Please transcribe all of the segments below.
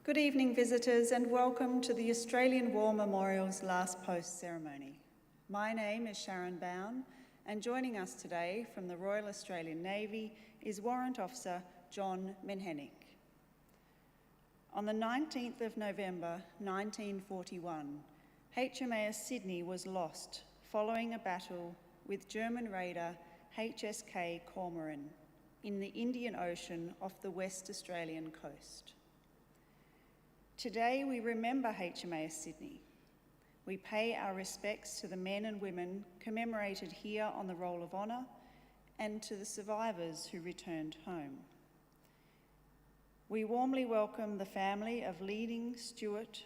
Good evening, visitors, and welcome to the Australian War Memorial's Last Post ceremony. My name is Sharon Bown, and joining us today from the Royal Australian Navy is Warrant Officer John Menhennick. On the 19th of November 1941, HMAS Sydney was lost following a battle with German raider HSK Cormoran in the Indian Ocean off the West Australian coast. Today we remember HMAS Sydney. We pay our respects to the men and women commemorated here on the Roll of Honour and to the survivors who returned home. We warmly welcome the family of leading Steward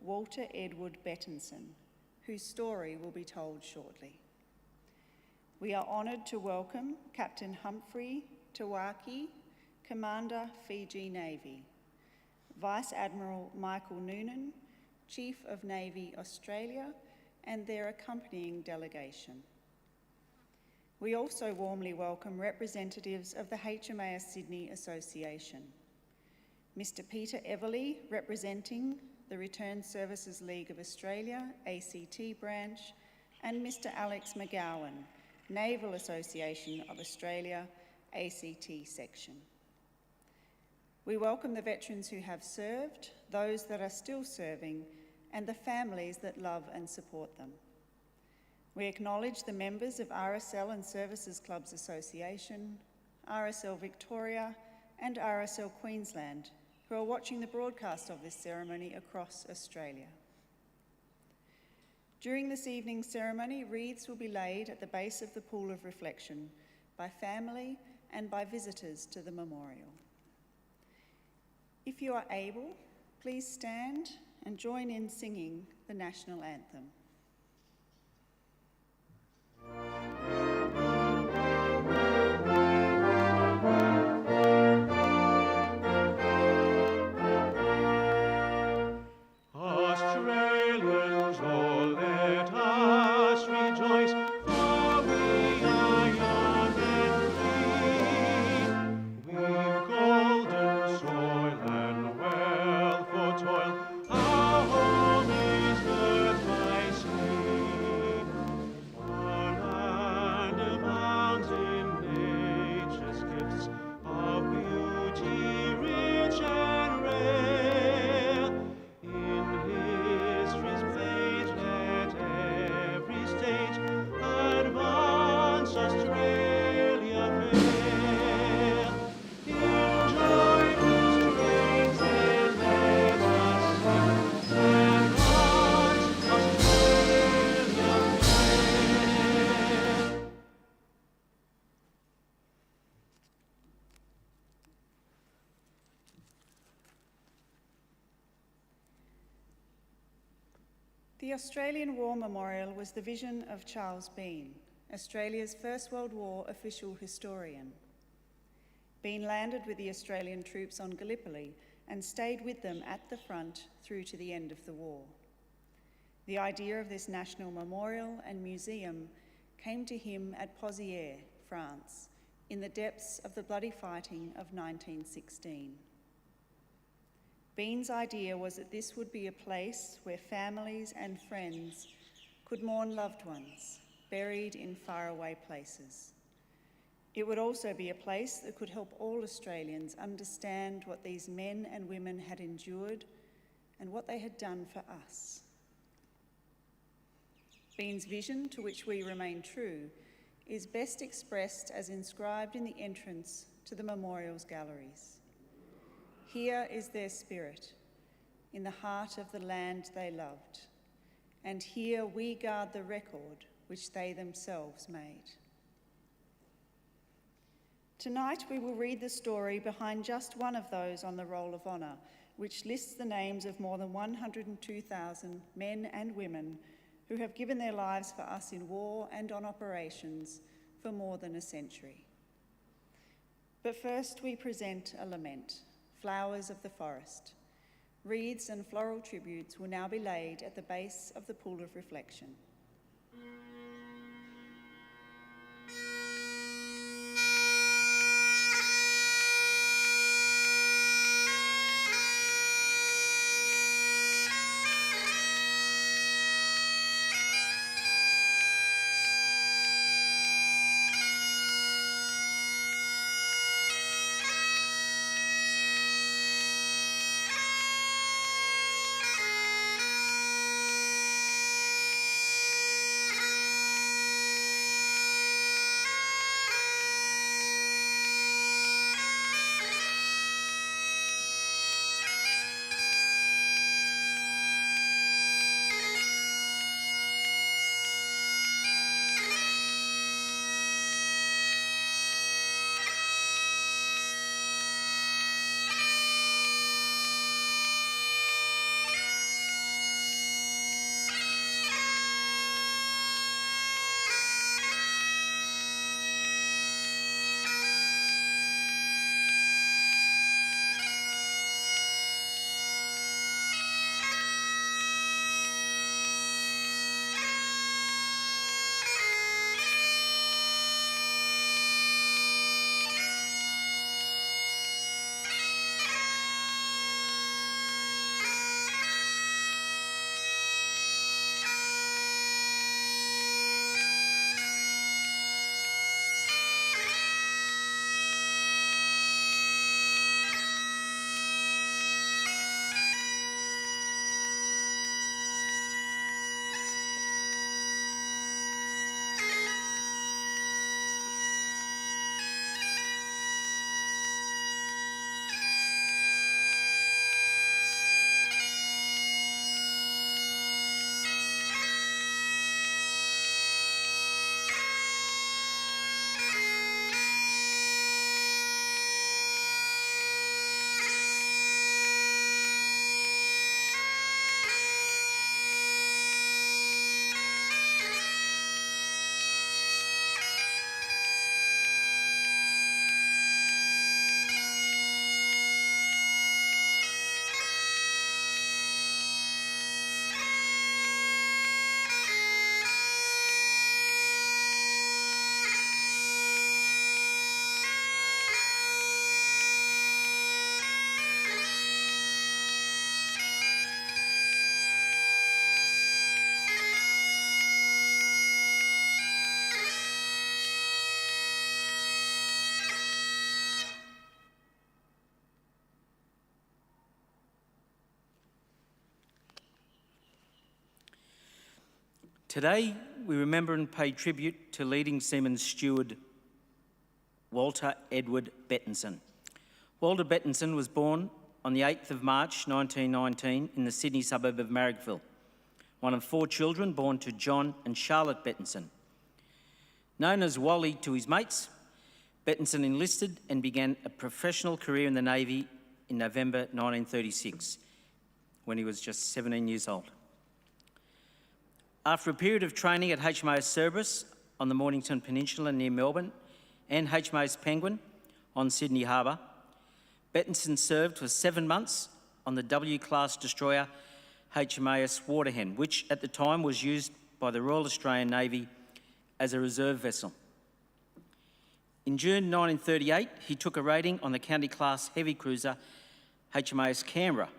Walter Edward Bettinson, whose story will be told shortly. We are honoured to welcome Captain Humphrey Tawaki, Commander Fiji Navy, Vice Admiral Michael Noonan, Chief of Navy Australia, and their accompanying delegation. We also warmly welcome representatives of the HMAS Sydney Association, Mr. Peter Everly, representing the Return Services League of Australia, ACT branch, and Mr. Alex McGowan, Naval Association of Australia, ACT section. We welcome the veterans who have served, those that are still serving, and the families that love and support them. We acknowledge the members of RSL and Services Clubs Association, RSL Victoria, and RSL Queensland, who are watching the broadcast of this ceremony across Australia. During this evening's ceremony, wreaths will be laid at the base of the pool of reflection by family and by visitors to the memorial. If you are able, please stand and join in singing the national anthem. Australians, oh, let us rejoice, for we are young and free. We've golden soil and wealth for toil, our home is girt by sea. Our land abounds in nature's gifts of beauty rich and rare. In history's page let every stage advance Australia fair. In joyful strains then let us sing, advance Australia fair. The Australian War Memorial was the vision of Charles Bean, Australia's First World War official historian. Bean landed with the Australian troops on Gallipoli and stayed with them at the front through to the end of the war. The idea of this national memorial and museum came to him at Pozières, France, in the depths of the bloody fighting of 1916. Bean's idea was that this would be a place where families and friends could mourn loved ones buried in faraway places. It would also be a place that could help all Australians understand what these men and women had endured and what they had done for us. Bean's vision, to which we remain true, is best expressed as inscribed in the entrance to the memorial's galleries. Here is their spirit, in the heart of the land they loved, and here we guard the record which they themselves made. Tonight we will read the story behind just one of those on the Roll of Honour, which lists the names of more than 102,000 men and women who have given their lives for us in war and on operations for more than a century. But first we present a lament. Flowers of the forest. Wreaths and floral tributes will now be laid at the base of the pool of reflection. Today, we remember and pay tribute to leading seaman Steward Walter Edward Bettinson. Walter Bettinson was born on the 8th of March 1919 in the Sydney suburb of Marrickville, one of 4 children born to John and Charlotte Bettinson. Known as Wally to his mates, Bettinson enlisted and began a professional career in the Navy in November 1936, when he was just 17 years old. After a period of training at HMAS Cerberus on the Mornington Peninsula near Melbourne and HMAS Penguin on Sydney Harbour, Bettinson served for 7 months on the W-class destroyer HMAS Waterhen, which at the time was used by the Royal Australian Navy as a reserve vessel. In June 1938, he took a rating on the county-class heavy cruiser HMAS Canberra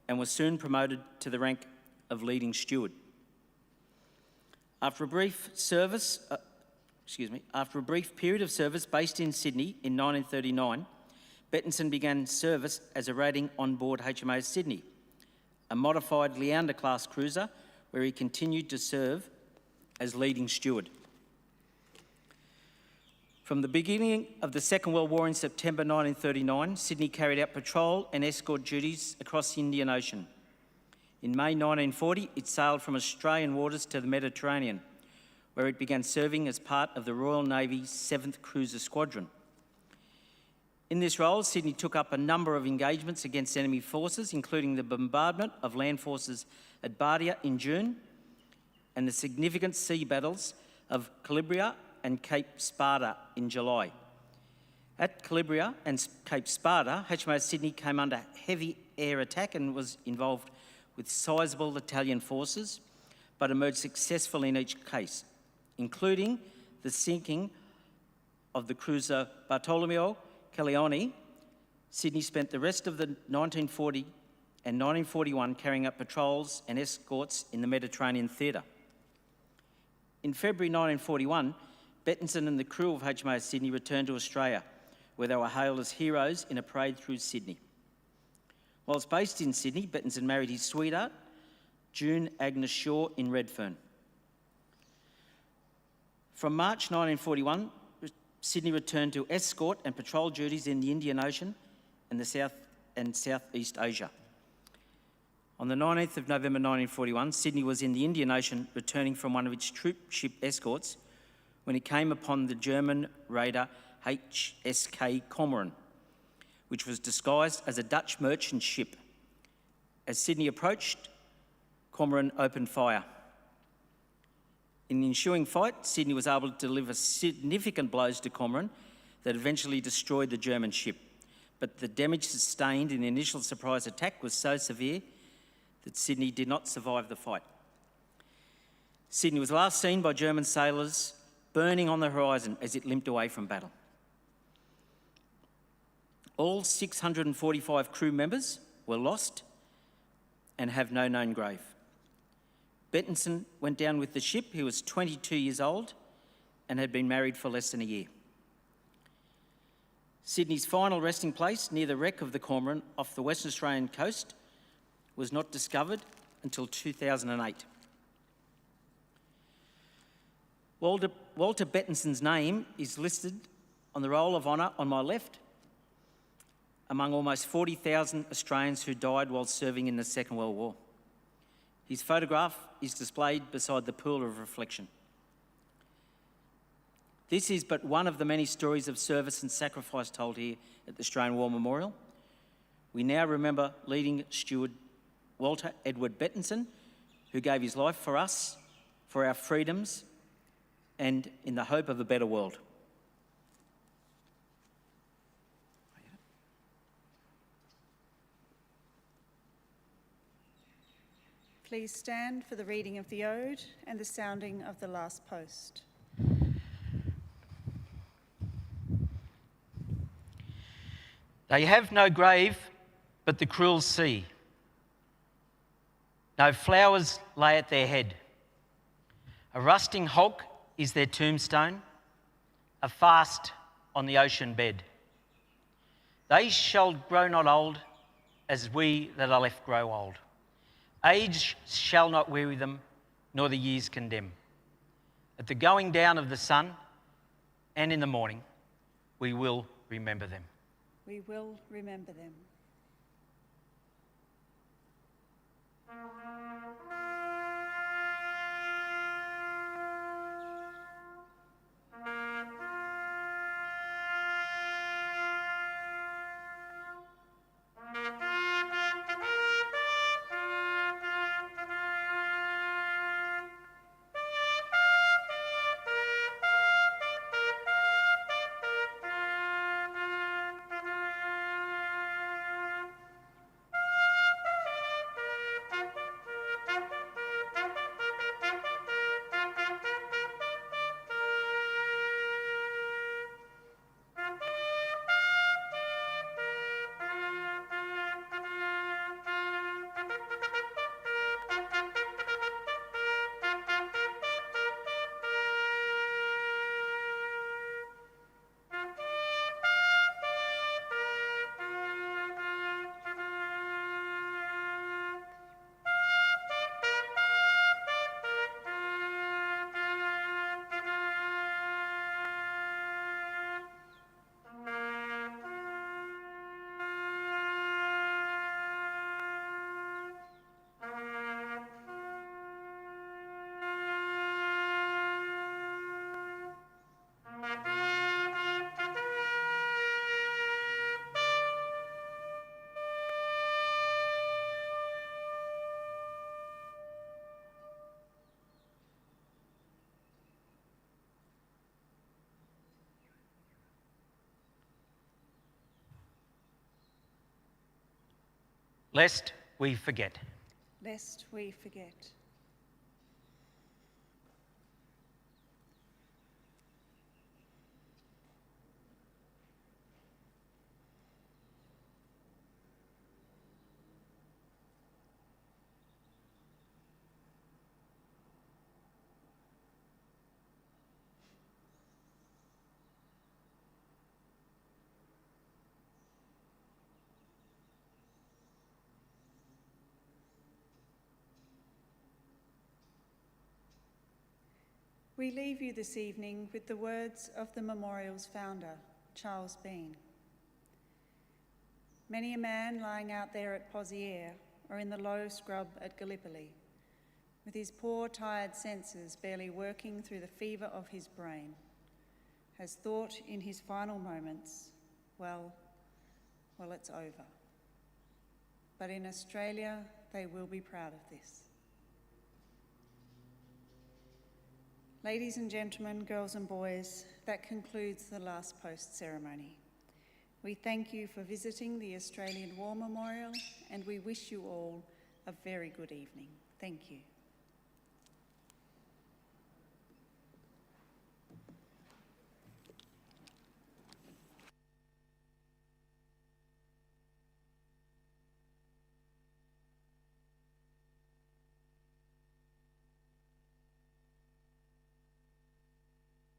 and was soon promoted to the rank of leading steward. After a brief period of service based in Sydney in 1939, Bettinson began service as a rating on board HMAS Sydney, a modified Leander-class cruiser where he continued to serve as leading steward. From the beginning of the Second World War in September 1939, Sydney carried out patrol and escort duties across the Indian Ocean. In May 1940, it sailed from Australian waters to the Mediterranean, where it began serving as part of the Royal Navy's 7th Cruiser Squadron. In this role, Sydney took up a number of engagements against enemy forces, including the bombardment of land forces at Bardia in June and the significant sea battles of Calabria and Cape Sparta in July. At Calabria and Cape Sparta, HMAS Sydney came under heavy air attack and was involved with sizable Italian forces, but emerged successful in each case, including the sinking of the cruiser Bartolomeo Caglione. Sydney spent the rest of the 1940 and 1941 carrying out patrols and escorts in the Mediterranean theatre. In February 1941, Bettinson and the crew of HMAS Sydney returned to Australia, where they were hailed as heroes in a parade through Sydney. Whilst based in Sydney, Bettinson married his sweetheart, June Agnes Shaw, in Redfern. From March 1941, Sydney returned to escort and patrol duties in the Indian Ocean and the South and Southeast Asia. On the 19th of November 1941, Sydney was in the Indian Ocean returning from one of its troop ship escorts when it came upon the German raider HSK Cormoran, which was disguised as a Dutch merchant ship. As Sydney approached, Cormoran opened fire. In the ensuing fight, Sydney was able to deliver significant blows to Cormoran that eventually destroyed the German ship. But the damage sustained in the initial surprise attack was so severe that Sydney did not survive the fight. Sydney was last seen by German sailors burning on the horizon as it limped away from battle. All 645 crew members were lost and have no known grave. Bettinson went down with the ship. He was 22 years old and had been married for less than a year. Sydney's final resting place near the wreck of the Cormoran off the Western Australian coast was not discovered until 2008. Walter Bettinson's name is listed on the Roll of Honour on my left, among almost 40,000 Australians who died while serving in the Second World War. His photograph is displayed beside the pool of reflection. This is but one of the many stories of service and sacrifice told here at the Australian War Memorial. We now remember leading steward Walter Edward Bettinson, who gave his life for us, for our freedoms, and in the hope of a better world. Please stand for the reading of the Ode and the sounding of the last post. They have no grave but the cruel sea. No flowers lay at their head. A rusting hulk is their tombstone, a fast on the ocean bed. They shall grow not old as we that are left grow old. Age shall not weary them, nor the years condemn. at the going down of the sun and in the morning, we will remember them. We will remember them. Lest we forget. Lest we forget. We leave you this evening with the words of the memorial's founder, Charles Bean. Many a man lying out there at Poziere or in the low scrub at Gallipoli, with his poor, tired senses barely working through the fever of his brain, has thought in his final moments, well, it's over. But in Australia, they will be proud of this. Ladies and gentlemen, girls and boys, that concludes the last post ceremony. We thank you for visiting the Australian War Memorial, and we wish you all a very good evening. Thank you.